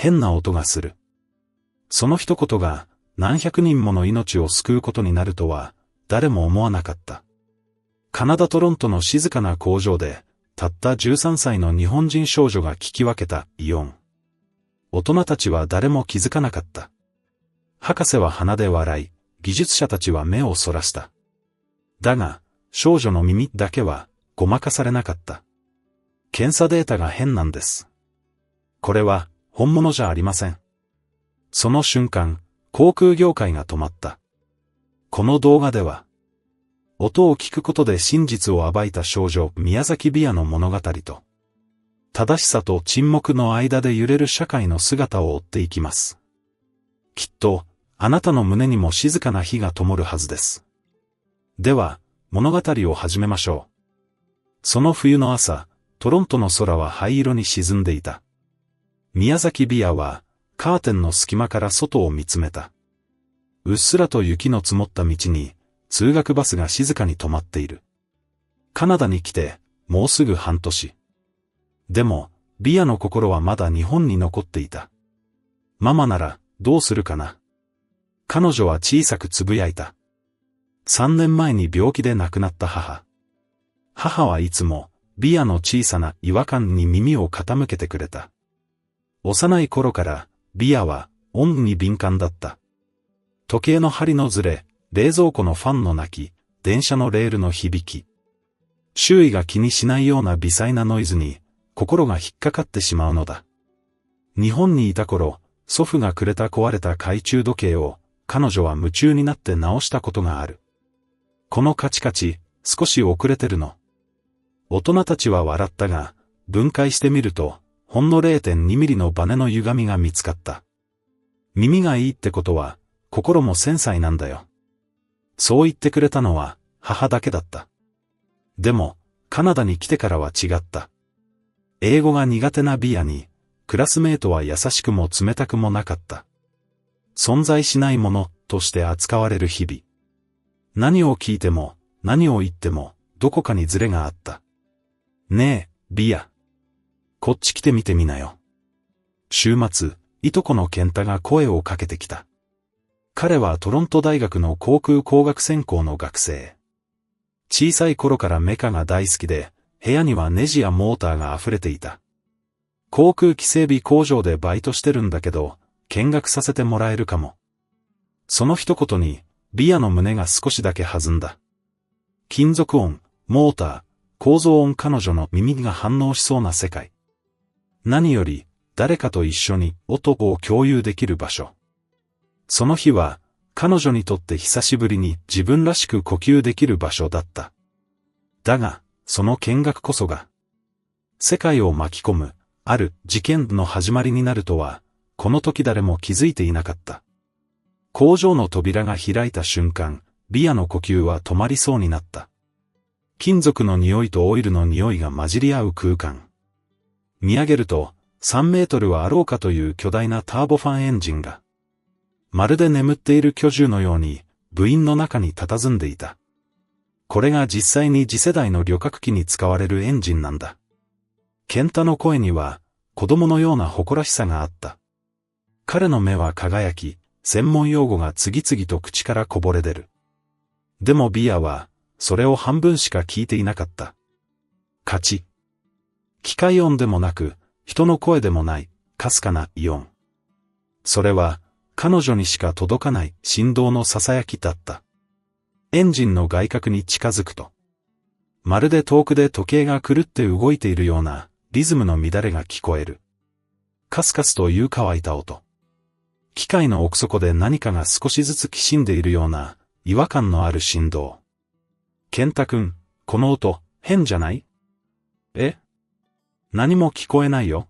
変な音がする。その一言が何百人もの命を救うことになるとは誰も思わなかった。カナダ・トロントの静かな工場で、たった13歳の日本人少女が聞き分けた異音。大人たちは誰も気づかなかった。博士は鼻で笑い、技術者たちは目をそらした。だが、少女の耳だけはごまかされなかった。検査データが変なんです。これは本物じゃありません。その瞬間、航空業界が止まった。この動画では、音を聞くことで真実を暴いた少女宮崎美弥の物語と、正しさと沈黙の間で揺れる社会の姿を追っていきます。きっと、あなたの胸にも静かな火が灯るはずです。では、物語を始めましょう。その冬の朝、トロントの空は灰色に沈んでいた。宮崎美弥は、カーテンの隙間から外を見つめた。うっすらと雪の積もった道に、通学バスが静かに止まっている。カナダに来て、もうすぐ半年。でも、美弥の心はまだ日本に残っていた。ママなら、どうするかな。彼女は小さくつぶやいた。3年前に病気で亡くなった母。母はいつも、美弥の小さな違和感に耳を傾けてくれた。幼い頃から、美弥は音に敏感だった。時計の針のずれ、冷蔵庫のファンの鳴き、電車のレールの響き。周囲が気にしないような微細なノイズに、心が引っかかってしまうのだ。日本にいた頃、祖父がくれた壊れた懐中時計を、彼女は夢中になって直したことがある。このカチカチ、少し遅れてるの。大人たちは笑ったが、分解してみると、ほんの 0.2 ミリのバネの歪みが見つかった。耳がいいってことは、心も繊細なんだよ。そう言ってくれたのは、母だけだった。でも、カナダに来てからは違った。英語が苦手な美弥に、クラスメートは優しくも冷たくもなかった。存在しないものとして扱われる日々。何を聞いても、何を言っても、どこかにズレがあった。ねえ、美弥。こっち来てみてみなよ。週末、いとこの健太が声をかけてきた。彼はトロント大学の航空工学専攻の学生。小さい頃からメカが大好きで、部屋にはネジやモーターが溢れていた。航空機整備工場でバイトしてるんだけど、見学させてもらえるかも。その一言に、美弥の胸が少しだけ弾んだ。金属音、モーター、構造音彼女の耳が反応しそうな世界。何より、誰かと一緒に音を共有できる場所。その日は、彼女にとって久しぶりに自分らしく呼吸できる場所だった。だが、その見学こそが、世界を巻き込む、ある事件の始まりになるとは、この時誰も気づいていなかった。工場の扉が開いた瞬間、美弥の呼吸は止まりそうになった。金属の匂いとオイルの匂いが混じり合う空間。見上げると、3メートルはあろうかという巨大なターボファンエンジンが、まるで眠っている巨獣のように、部員の中に佇んでいた。これが実際に次世代の旅客機に使われるエンジンなんだ。健太の声には、子供のような誇らしさがあった。彼の目は輝き、専門用語が次々と口からこぼれ出る。でも美弥は、それを半分しか聞いていなかった。カチ。機械音でもなく、人の声でもない、かすかな異音。それは、彼女にしか届かない振動の囁きだった。エンジンの外殻に近づくと、まるで遠くで時計が狂って動いているようなリズムの乱れが聞こえる。カスカスという乾いた音。機械の奥底で何かが少しずつきしんでいるような違和感のある振動。健太くん、この音、変じゃない？え？何も聞こえないよ。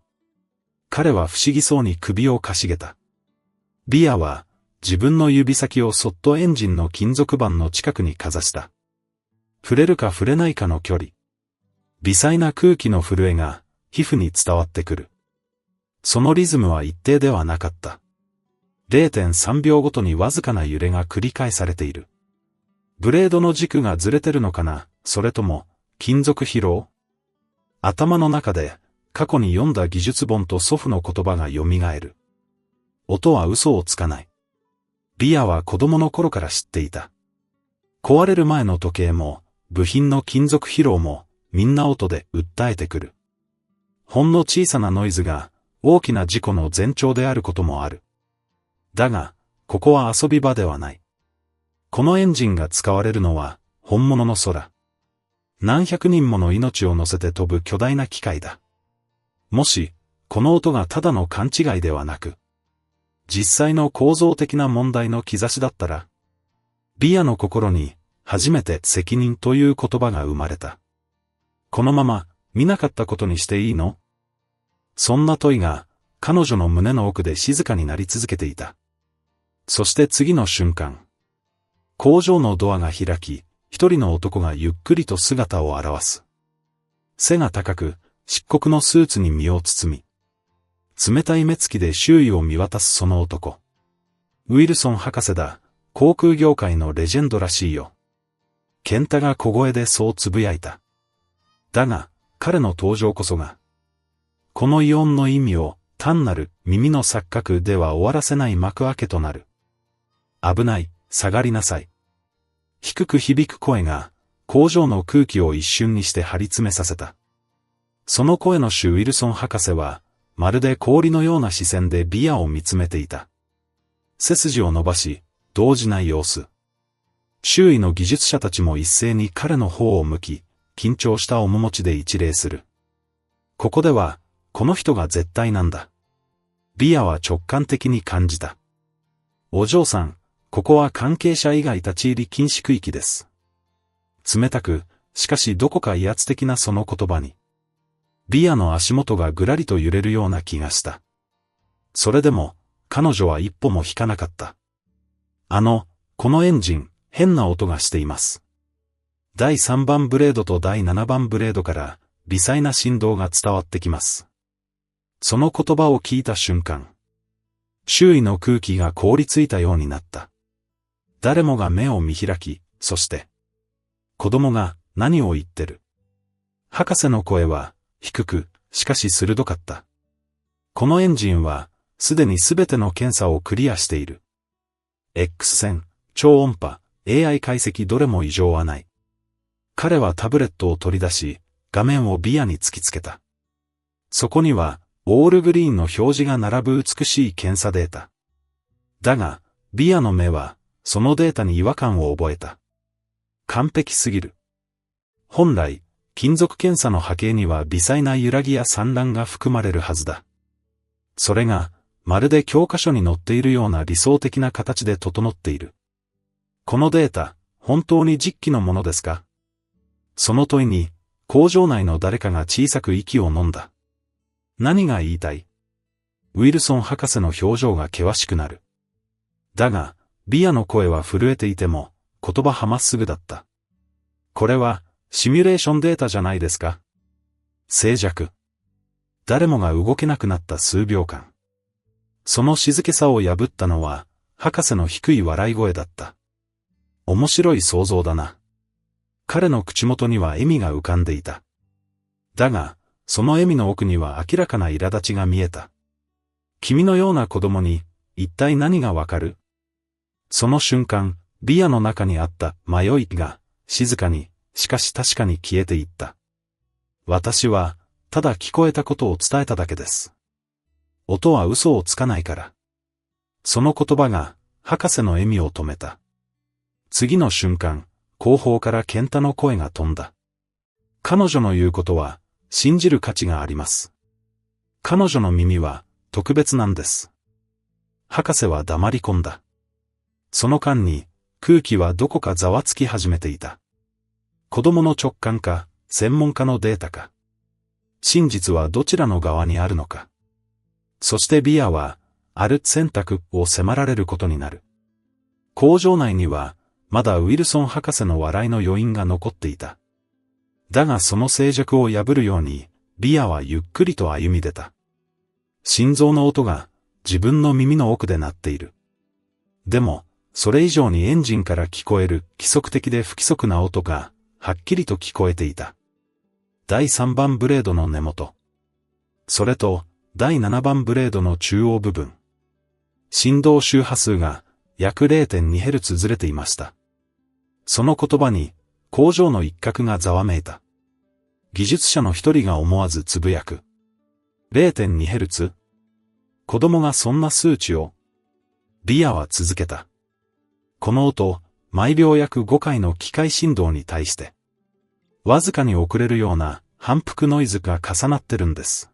彼は不思議そうに首をかしげた。美弥は自分の指先をそっとエンジンの金属板の近くにかざした。触れるか触れないかの距離。微細な空気の震えが皮膚に伝わってくる。そのリズムは一定ではなかった。0.3 秒ごとにわずかな揺れが繰り返されている。ブレードの軸がずれてるのかな、それとも金属疲労？頭の中で過去に読んだ技術本と祖父の言葉が蘇る。音は嘘をつかない。ビアは子供の頃から知っていた。壊れる前の時計も、部品の金属疲労も、みんな音で訴えてくる。ほんの小さなノイズが、大きな事故の前兆であることもある。だが、ここは遊び場ではない。このエンジンが使われるのは、本物の空。何百人もの命を乗せて飛ぶ巨大な機械だ。もし、この音がただの勘違いではなく、実際の構造的な問題の兆しだったら、ビアの心に、初めて責任という言葉が生まれた。このまま、見なかったことにしていいの？そんな問いが、彼女の胸の奥で静かになり続けていた。そして次の瞬間。工場のドアが開き、一人の男がゆっくりと姿を現す。背が高く、漆黒のスーツに身を包み、冷たい目つきで周囲を見渡すその男。ウィルソン博士だ、航空業界のレジェンドらしいよ。ケンタが小声でそうつぶやいた。だが、彼の登場こそが、この異音の意味を単なる耳の錯覚では終わらせない幕開けとなる。危ない、下がりなさい。低く響く声が工場の空気を一瞬にして張り詰めさせた。その声の主ウィルソン博士は、まるで氷のような視線でビアを見つめていた。背筋を伸ばし、動じない様子。周囲の技術者たちも一斉に彼の方を向き、緊張した面持ちで一礼する。ここでは、この人が絶対なんだ。ビアは直感的に感じた。お嬢さん、ここは関係者以外立ち入り禁止区域です。冷たく、しかしどこか威圧的なその言葉に。ビアの足元がぐらりと揺れるような気がした。それでも、彼女は一歩も引かなかった。このエンジン、変な音がしています。第3番ブレードと第7番ブレードから、微細な振動が伝わってきます。その言葉を聞いた瞬間、周囲の空気が凍りついたようになった。誰もが目を見開き、そして、子供が何を言ってる。博士の声は、低く、しかし鋭かった。このエンジンは、すでにすべての検査をクリアしている。X 線、超音波、AI 解析どれも異常はない。彼はタブレットを取り出し、画面をビアに突きつけた。そこには、オールグリーンの表示が並ぶ美しい検査データ。だが、ビアの目は、そのデータに違和感を覚えた。完璧すぎる。本来、金属検査の波形には微細な揺らぎや散乱が含まれるはずだ。それが、まるで教科書に載っているような理想的な形で整っている。このデータ、本当に実機のものですか？その問いに、工場内の誰かが小さく息を飲んだ。何が言いたい？ウィルソン博士の表情が険しくなる。だが、ビアの声は震えていても、言葉はまっすぐだった。これは、シミュレーションデータじゃないですか？静寂。誰もが動けなくなった数秒間。その静けさを破ったのは、博士の低い笑い声だった。面白い想像だな。彼の口元には笑みが浮かんでいた。だが、その笑みの奥には明らかな苛立ちが見えた。君のような子供に、一体何がわかる？その瞬間、ビアの中にあった迷いが、静かに、しかし確かに消えていった。私は、ただ聞こえたことを伝えただけです。音は嘘をつかないから。その言葉が、博士の笑みを止めた。次の瞬間、後方からケンタの声が飛んだ。彼女の言うことは、信じる価値があります。彼女の耳は、特別なんです。博士は黙り込んだ。その間に、空気はどこかざわつき始めていた。子供の直感か、専門家のデータか。真実はどちらの側にあるのか。そしてビアは、ある選択を迫られることになる。工場内には、まだウィルソン博士の笑いの余韻が残っていた。だがその静寂を破るように、ビアはゆっくりと歩み出た。心臓の音が、自分の耳の奥で鳴っている。でも、それ以上にエンジンから聞こえる規則的で不規則な音が、はっきりと聞こえていた。第3番ブレードの根元。それと、第7番ブレードの中央部分。振動周波数が約 0.2Hz ずれていました。その言葉に工場の一角がざわめいた。技術者の一人が思わずつぶやく。0.2Hz？ 子供がそんな数値を？ビアは続けた。この音、毎秒約5回の機械振動に対して、わずかに遅れるような反復ノイズが重なってるんです。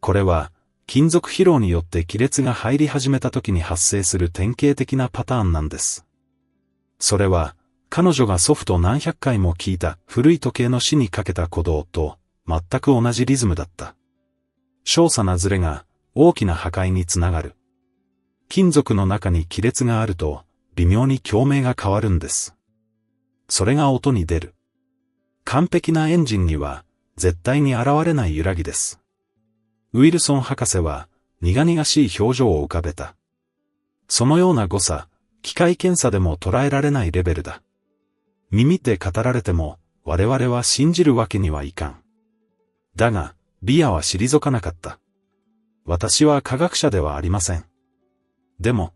これは、金属疲労によって亀裂が入り始めた時に発生する典型的なパターンなんです。それは、彼女が祖父と何百回も聞いた古い時計の死にかけた鼓動と全く同じリズムだった。小さなズレが大きな破壊につながる。金属の中に亀裂があると微妙に共鳴が変わるんです。それが音に出る。完璧なエンジンには絶対に現れない揺らぎです。ウィルソン博士は苦々しい表情を浮かべた。そのような誤差、機械検査でも捉えられないレベルだ。耳で語られても我々は信じるわけにはいかん。だが、ビアは退かなかった。私は科学者ではありません。でも、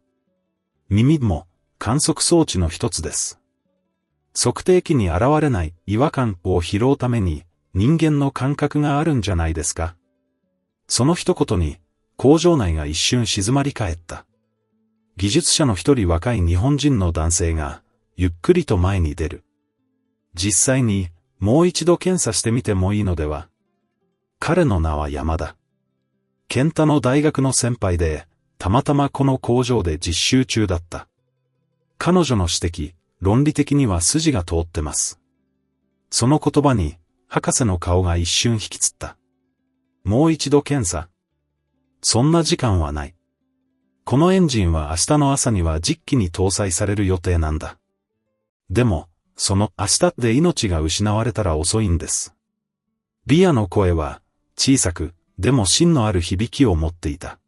耳も観測装置の一つです。測定器に現れない違和感を拾うために人間の感覚があるんじゃないですか。その一言に工場内が一瞬静まり返った。技術者の一人若い日本人の男性がゆっくりと前に出る。実際にもう一度検査してみてもいいのでは。彼の名は山田。ケンタの大学の先輩で、たまたまこの工場で実習中だった。彼女の指摘、論理的には筋が通ってます。その言葉に、博士の顔が一瞬引きつった。もう一度検査？そんな時間はない。このエンジンは明日の朝には実機に搭載される予定なんだ。でも、その明日で命が失われたら遅いんです。ビアの声は、小さく、でも芯のある響きを持っていた。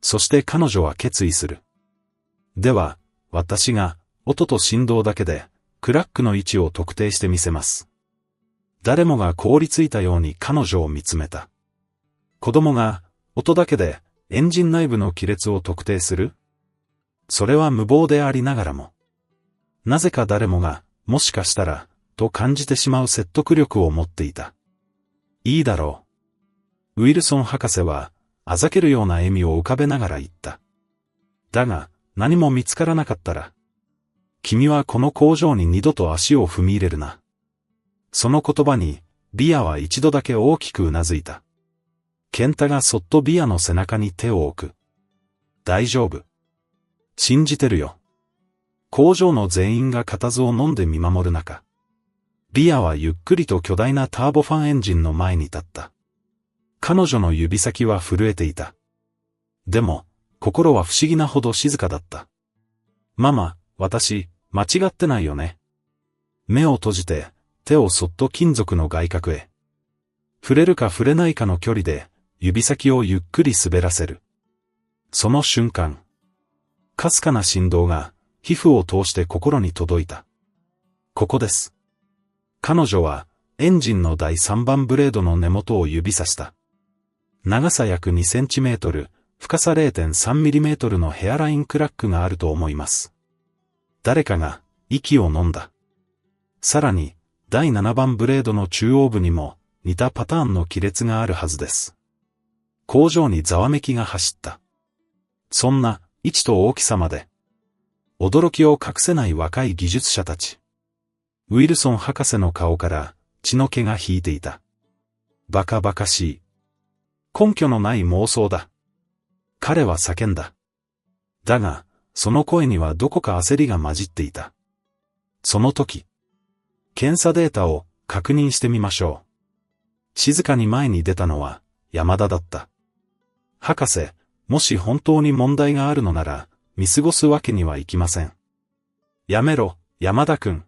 そして彼女は決意する。では、私が、音と振動だけで、クラックの位置を特定してみせます。誰もが凍りついたように彼女を見つめた。子供が、音だけで、エンジン内部の亀裂を特定する？それは無謀でありながらも。なぜか誰もが、もしかしたら、と感じてしまう説得力を持っていた。いいだろう。ウィルソン博士は、あざけるような笑みを浮かべながら言った。だが、何も見つからなかったら、君はこの工場に二度と足を踏み入れるな。その言葉に、ビアは一度だけ大きくうなずいた。ケンタがそっとビアの背中に手を置く。大丈夫。信じてるよ。工場の全員が固唾を飲んで見守る中、ビアはゆっくりと巨大なターボファンエンジンの前に立った。彼女の指先は震えていた。でも、心は不思議なほど静かだった。ママ、私、間違ってないよね。目を閉じて、手をそっと金属の外角へ。触れるか触れないかの距離で、指先をゆっくり滑らせる。その瞬間、かすかな振動が、皮膚を通して心に届いた。ここです。彼女は、エンジンの第3番ブレードの根元を指さした。長さ約2センチメートル、深さ 0.3 ミリメートルのヘアラインクラックがあると思います。誰かが、息を飲んだ。さらに、第7番ブレードの中央部にも、似たパターンの亀裂があるはずです。工場にざわめきが走った。そんな、位置と大きさまで。驚きを隠せない若い技術者たち。ウィルソン博士の顔から血の気が引いていた。バカバカしい。根拠のない妄想だ。彼は叫んだ。だが、その声にはどこか焦りが混じっていた。その時、検査データを確認してみましょう。静かに前に出たのは山田だった。博士、もし本当に問題があるのなら、見過ごすわけにはいきません。やめろ、山田君。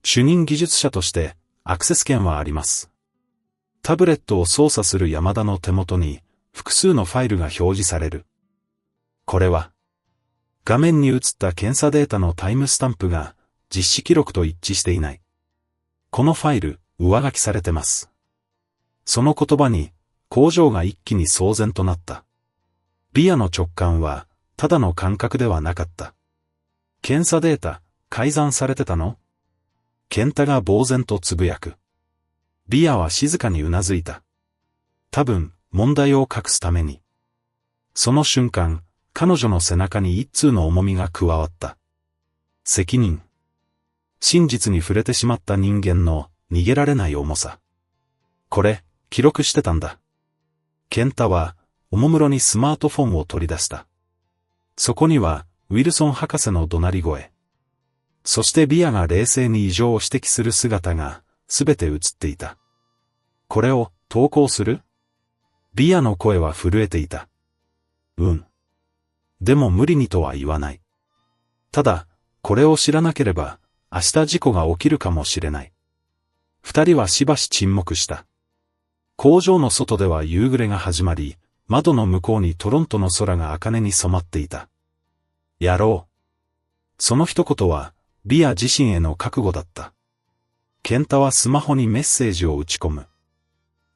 主任技術者としてアクセス権はあります。タブレットを操作する山田の手元に複数のファイルが表示される。これは、画面に映った検査データのタイムスタンプが実施記録と一致していない。このファイル、上書きされてます。その言葉に工場が一気に騒然となった。ビアの直感はただの感覚ではなかった。検査データ、改ざんされてたの？健太が呆然とつぶやく。ビアは静かにうなずいた。多分、問題を隠すために。その瞬間、彼女の背中に一通の重みが加わった。責任。真実に触れてしまった人間の逃げられない重さ。これ、記録してたんだ。健太は、おもむろにスマートフォンを取り出した。そこには、ウィルソン博士の怒鳴り声。そしてビアが冷静に異常を指摘する姿が、すべて映っていた。これを、投稿する？ビアの声は震えていた。うん。でも無理にとは言わない。ただ、これを知らなければ、明日事故が起きるかもしれない。二人はしばし沈黙した。工場の外では夕暮れが始まり、窓の向こうにトロントの空が茜に染まっていた。やろう。その一言は、ビア自身への覚悟だった。健太はスマホにメッセージを打ち込む。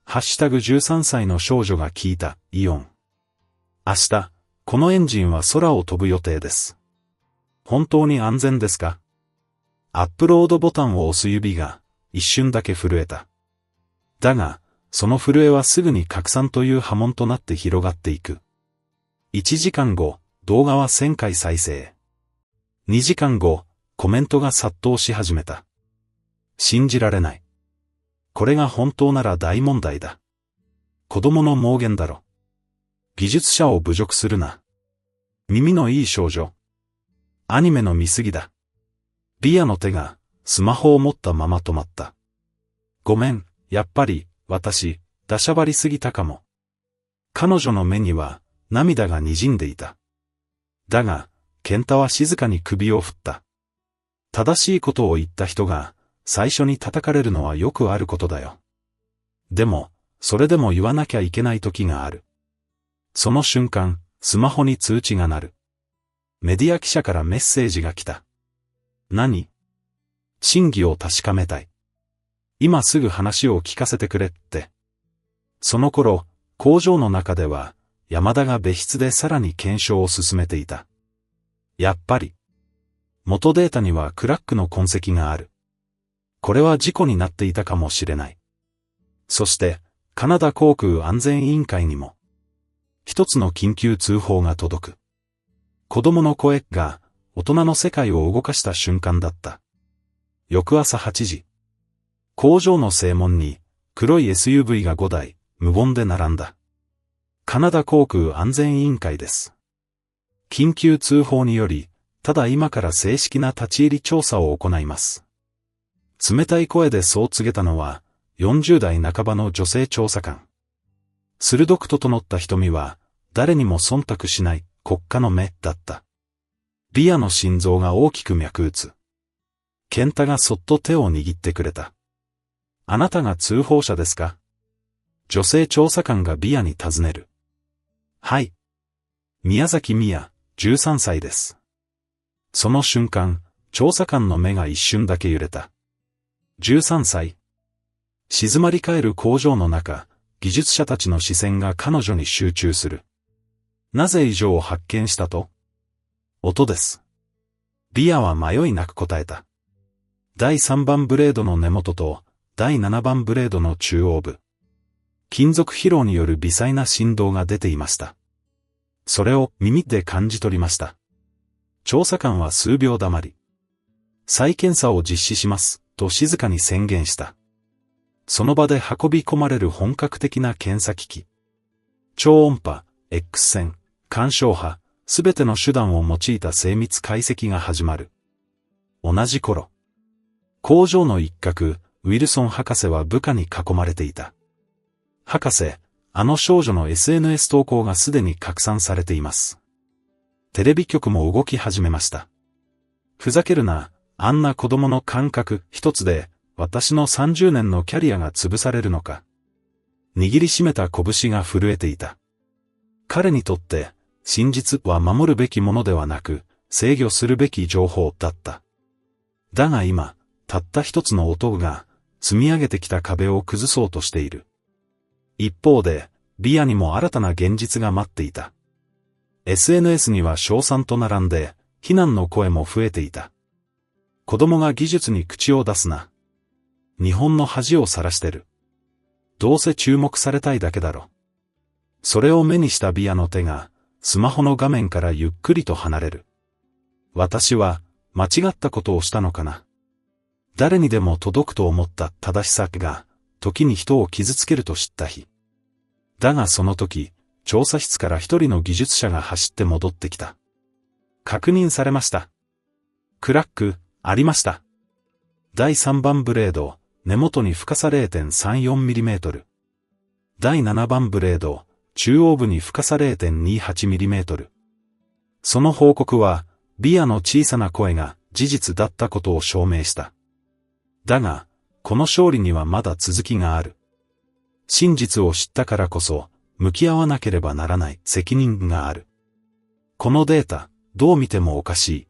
ハッシュタグ13歳の少女が聞いた、イオン。明日、このエンジンは空を飛ぶ予定です。本当に安全ですか？アップロードボタンを押す指が、一瞬だけ震えた。だが、その震えはすぐに拡散という波紋となって広がっていく。1時間後、動画は1000回再生。2時間後、コメントが殺到し始めた。信じられない。これが本当なら大問題だ。子供の妄言だろ。技術者を侮辱するな。耳のいい少女。アニメの見過ぎだ。ビアの手が、スマホを持ったまま止まった。ごめん、やっぱり、私、出しゃばりすぎたかも。彼女の目には、涙が滲んでいた。だが、健太は静かに首を振った。正しいことを言った人が、最初に叩かれるのはよくあることだよ。でも、それでも言わなきゃいけない時がある。その瞬間、スマホに通知が鳴る。メディア記者からメッセージが来た。何？真偽を確かめたい。今すぐ話を聞かせてくれって。その頃、工場の中では、山田が別室でさらに検証を進めていた。やっぱり。元データにはクラックの痕跡がある。これは事故になっていたかもしれない。そして、カナダ航空安全委員会にも、一つの緊急通報が届く。子供の声が、大人の世界を動かした瞬間だった。翌朝8時。工場の正門に、黒い SUV が5台、無言で並んだ。カナダ航空安全委員会です。緊急通報により、ただ今から正式な立ち入り調査を行います。冷たい声でそう告げたのは、40代半ばの女性調査官。鋭く整った瞳は、誰にも忖度しない国家の目だった。ビアの心臓が大きく脈打つ。健太がそっと手を握ってくれた。あなたが通報者ですか？女性調査官がビアに尋ねる。はい。宮崎美也、13歳です。その瞬間、調査官の目が一瞬だけ揺れた。13歳。静まり返る工場の中、技術者たちの視線が彼女に集中する。なぜ異常を発見したと？音です。ビアは迷いなく答えた。第3番ブレードの根元と、第7番ブレードの中央部。金属疲労による微細な振動が出ていました。それを耳で感じ取りました。調査官は数秒黙り。再検査を実施します、と静かに宣言した。その場で運び込まれる本格的な検査機器。超音波、X 線、干渉波、すべての手段を用いた精密解析が始まる。同じ頃。工場の一角、ウィルソン博士は部下に囲まれていた。博士、あの少女の SNS 投稿がすでに拡散されています。テレビ局も動き始めました。ふざけるな、あんな子供の感覚一つで、私の30年のキャリアが潰されるのか。握りしめた拳が震えていた。彼にとって、真実は守るべきものではなく、制御するべき情報だった。だが今、たった一つの音が、積み上げてきた壁を崩そうとしている。一方で、ビアにも新たな現実が待っていた。SNS には称賛と並んで、非難の声も増えていた。子供が技術に口を出すな。日本の恥をさらしてる。どうせ注目されたいだけだろ。それを目にしたビアの手が、スマホの画面からゆっくりと離れる。私は、間違ったことをしたのかな。誰にでも届くと思った正しさが、時に人を傷つけると知った日。だがその時、調査室から一人の技術者が走って戻ってきた。確認されました。クラック、ありました。第3番ブレード、根元に深さ 0.34mm。第7番ブレード、中央部に深さ 0.28mm。その報告は、ビアの小さな声が事実だったことを証明した。だが、この勝利にはまだ続きがある。真実を知ったからこそ、向き合わなければならない責任がある。このデータ、どう見てもおかしい。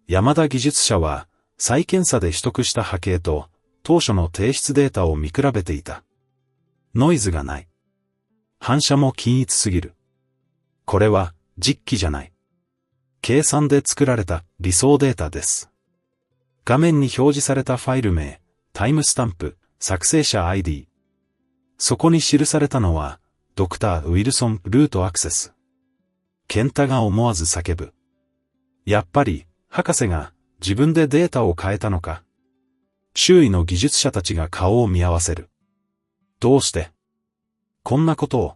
山田技術者は、再検査で取得した波形と、当初の提出データを見比べていた。ノイズがない。反射も均一すぎる。これは、実機じゃない。計算で作られた理想データです。画面に表示されたファイル名、タイムスタンプ、作成者 ID。そこに記されたのは、ドクター・ウィルソン・ルートアクセス。ケンタが思わず叫ぶ。やっぱり、博士が自分でデータを変えたのか。周囲の技術者たちが顔を見合わせる。どうしてこんなことを。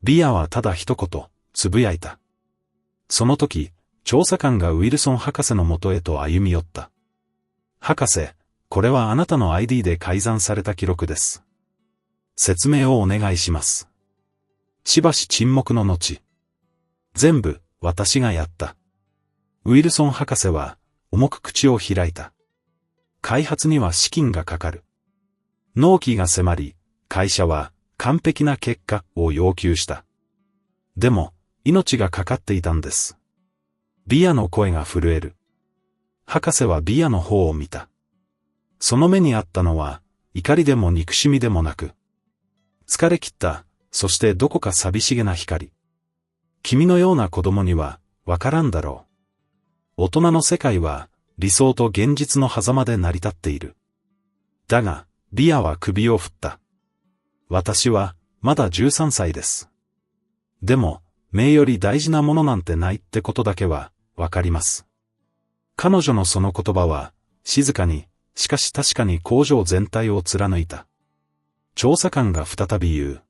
ビアはただ一言、つぶやいた。その時、調査官がウィルソン博士のもとへと歩み寄った。博士、これはあなたの ID で改ざんされた記録です。説明をお願いします。しばし沈黙の後。全部、私がやった。ウィルソン博士は、重く口を開いた。開発には資金がかかる。納期が迫り、会社は、完璧な結果を要求した。でも、命がかかっていたんです。ビアの声が震える。博士はビアの方を見た。その目にあったのは、怒りでも憎しみでもなく、疲れ切った、そしてどこか寂しげな光。君のような子供には、わからんだろう。大人の世界は、理想と現実の狭間で成り立っている。だが、ビアは首を振った。私は、まだ13歳です。でも、名より大事なものなんてないってことだけは、わかります。彼女のその言葉は、静かに、しかし確かに工場全体を貫いた。調査官が再び言う。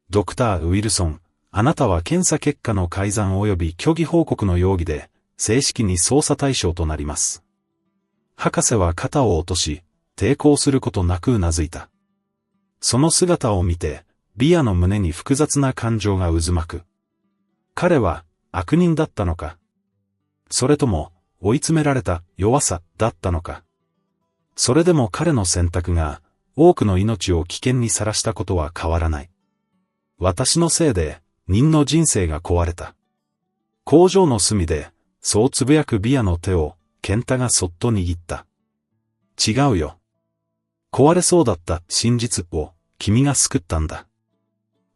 ドクター・ウィルソン、あなたは検査結果の改ざん及び虚偽報告の容疑で、正式に捜査対象となります。博士は肩を落とし、抵抗することなくうなずいた。その姿を見て、ビアの胸に複雑な感情が渦巻く。彼は、悪人だったのか。それとも、追い詰められた弱さだったのか。それでも彼の選択が、多くの命を危険にさらしたことは変わらない。私のせいで、人の人生が壊れた。工場の隅で、そうつぶやくビアの手を、ケンタがそっと握った。違うよ。壊れそうだった真実を、君が救ったんだ。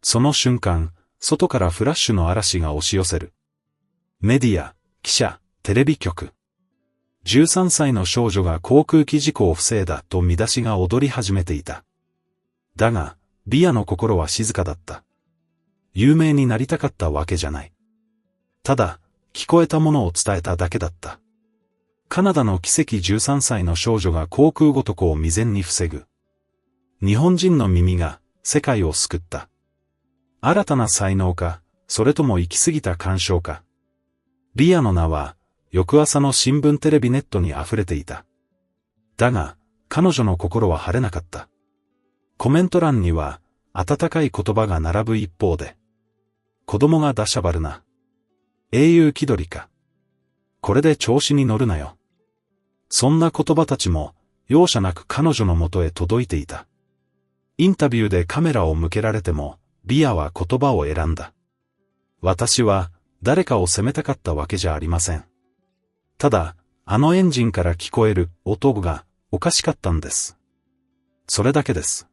その瞬間、外からフラッシュの嵐が押し寄せる。メディア、記者、テレビ局。13歳の少女が航空機事故を防いだと見出しが踊り始めていた。だが、ビアの心は静かだった。有名になりたかったわけじゃない。ただ、聞こえたものを伝えただけだった。カナダの奇跡13歳の少女が航空ごとくを未然に防ぐ。日本人の耳が世界を救った。新たな才能か、それとも行き過ぎた干渉か。ビアの名は、翌朝の新聞テレビネットに溢れていた。だが、彼女の心は晴れなかった。コメント欄には、温かい言葉が並ぶ一方で。子供が出しゃばるな。英雄気取りか。これで調子に乗るなよ。そんな言葉たちも、容赦なく彼女のもとへ届いていた。インタビューでカメラを向けられても、ビアは言葉を選んだ。私は、誰かを責めたかったわけじゃありません。ただ、あのエンジンから聞こえる音がおかしかったんです。それだけです。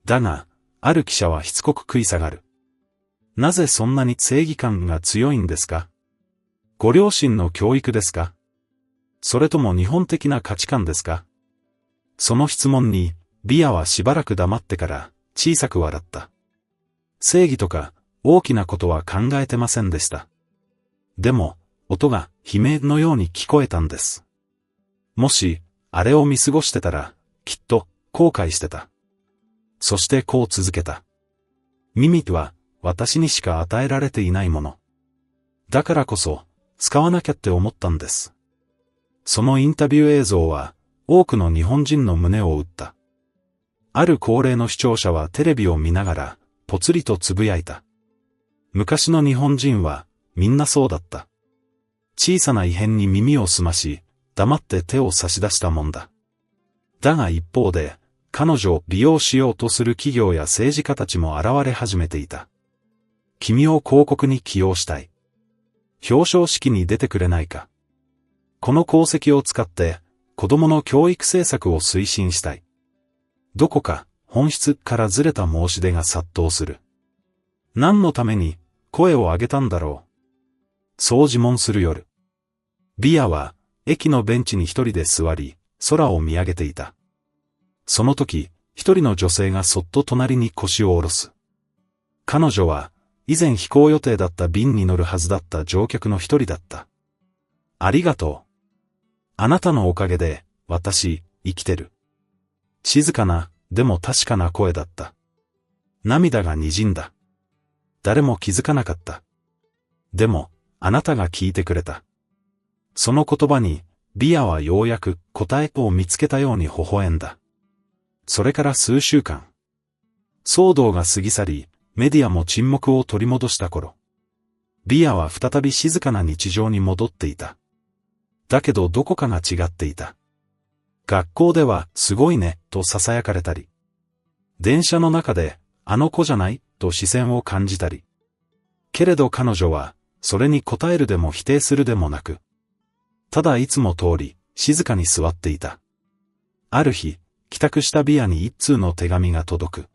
だが、ある記者はしつこく食い下がる。なぜそんなに正義感が強いんですか？ご両親の教育ですか？それとも日本的な価値観ですか？その質問に、ビアはしばらく黙ってから小さく笑った。正義とか大きなことは考えてませんでした。でも、音が悲鳴のように聞こえたんです。もし、あれを見過ごしてたら、きっと後悔してた。そしてこう続けた。耳は私にしか与えられていないもの。だからこそ、使わなきゃって思ったんです。そのインタビュー映像は、多くの日本人の胸を打った。ある高齢の視聴者はテレビを見ながら、ぽつりとつぶやいた。昔の日本人は、みんなそうだった。小さな異変に耳を澄まし、黙って手を差し出したもんだ。だが一方で、彼女を利用しようとする企業や政治家たちも現れ始めていた。君を広告に起用したい。表彰式に出てくれないか。この功績を使って、子供の教育政策を推進したい。どこか本質からずれた申し出が殺到する。何のために声を上げたんだろう。そう自問する夜。ビアは駅のベンチに一人で座り、空を見上げていた。その時、一人の女性がそっと隣に腰を下ろす。彼女は以前飛行予定だった便に乗るはずだった乗客の一人だった。ありがとう。あなたのおかげで、私、生きてる。静かな、でも確かな声だった。涙が滲んだ。誰も気づかなかった。でも、あなたが聞いてくれた。その言葉に、ビアはようやく答えを見つけたように微笑んだ。それから数週間。騒動が過ぎ去り、メディアも沈黙を取り戻した頃。ビアは再び静かな日常に戻っていた。だけどどこかが違っていた。学校ではすごいねと囁かれたり。電車の中であの子じゃないと視線を感じたり。けれど彼女はそれに答えるでも否定するでもなく。ただいつも通り静かに座っていた。ある日、帰宅したビアに一通の手紙が届く。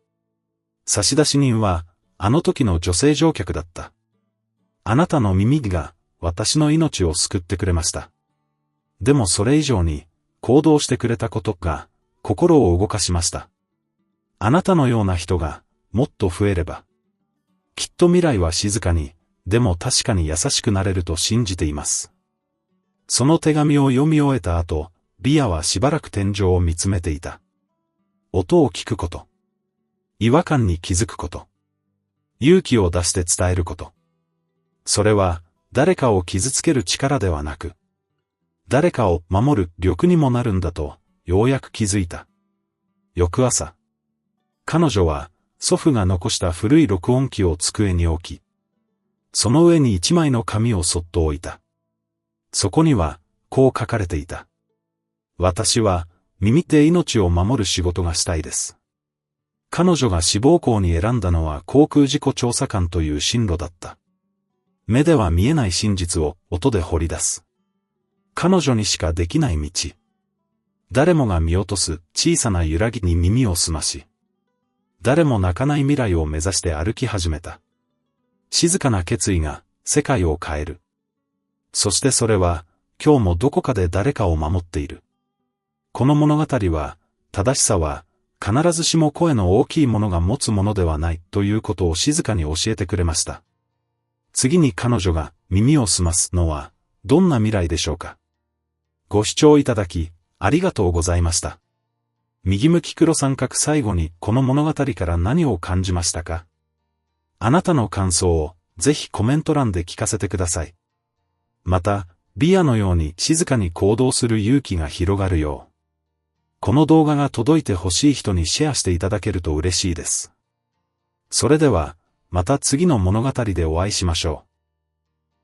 差出人はあの時の女性乗客だった。あなたの耳が私の命を救ってくれました。でもそれ以上に行動してくれたことが心を動かしました。あなたのような人がもっと増えれば、きっと未来は静かに、でも確かに優しくなれると信じています。その手紙を読み終えた後、ビアはしばらく天井を見つめていた。音を聞くこと。違和感に気づくこと。勇気を出して伝えること。それは誰かを傷つける力ではなく、誰かを守る力にもなるんだと、ようやく気づいた。翌朝。彼女は、祖父が残した古い録音機を机に置き、その上に一枚の紙をそっと置いた。そこには、こう書かれていた。私は、耳で命を守る仕事がしたいです。彼女が志望校に選んだのは航空事故調査官という進路だった。目では見えない真実を音で掘り出す。彼女にしかできない道。誰もが見落とす小さな揺らぎに耳を澄まし、誰も泣かない未来を目指して歩き始めた。静かな決意が世界を変える。そしてそれは今日もどこかで誰かを守っている。この物語は、正しさは必ずしも声の大きいものが持つものではないということを静かに教えてくれました。次に彼女が耳を澄ますのはどんな未来でしょうか。ご視聴いただき、ありがとうございました。右向き黒三角最後にこの物語から何を感じましたか？あなたの感想をぜひコメント欄で聞かせてください。また、ビアのように静かに行動する勇気が広がるよう、この動画が届いてほしい人にシェアしていただけると嬉しいです。それでは、また次の物語でお会いしましょう。